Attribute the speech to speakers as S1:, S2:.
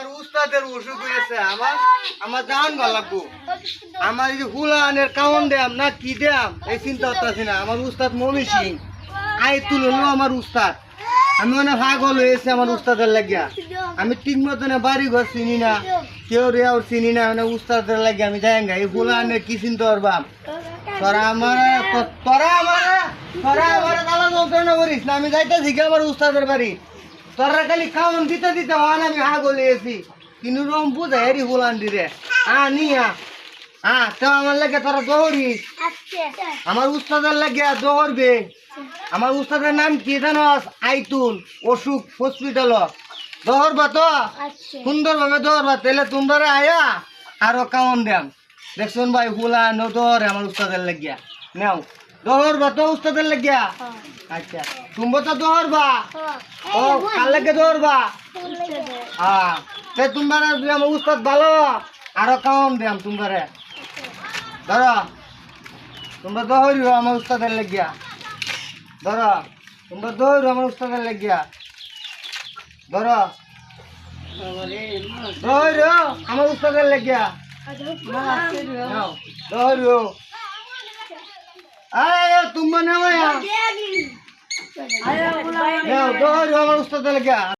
S1: আমার উস্তাদের অসুখ হয়েছে আমার জান ভালো লাগবো আমার এই যে হুলানের কাউন দেম না কি দেম এই চিন্তা করতেছি না আমার উস্তাদ মমি সিং আইতুল হলো আমার উস্তাদ আমি অনেক পাগল হয়েছে আমার উস্তাদের লাগিয়া আমি ঠিক মতন বাড়ি ঘর চিনি না কেউ রেও চিনি না মানে উস্তাদের লাগিয়া আমি যাই এই হুলানের কি চিন্তা করবাম তোরা আমার গালা যন্ত্রণা করিস না আমি যাইতেছি আমার উস্তাদের বাড়ি তোরা খালি খাওয়ান দিতে দিতে হন আমি পাগল হয়েছি কিন্তু রম বুঝাই রে হুলান দিরে নিয়া তো আমার লাগে তোরা দৌড়িস আমার উস্তাদের লাগে দৌড়বে আমার উস্তাদের নাম কি জানস আইতুল অসুখ হসপিটাল দৌড়বা তো সুন্দরভাবে দৌড়বা তাহলে তোমরা আয়া আরো কাউন দেম দেখুন ভাই হুলা নো দৌড়ে আমার উস্তাদের লাগিয়া নেও দৌড়বা তো উস্তাদের লাগিয়া আচ্ছা তুমি তো দৌড়বা ও কার লাগে দৌড়বা তোমরা আমার উস্তাদ ভালো আরো কাউন দেম তোমরা ধরো তোমরা দৌড়িও আমার উস্তাদের লাগিয়া ধরো তোমরা দৌড়ো আমার উস্তাদের লাগিয়া ধরো দৌড়ো আমার উস্তাদের লাগিয়া দৌড়ো তোমরা নেওয়া দৌড়ো আমার উস্তাদের লাগিয়া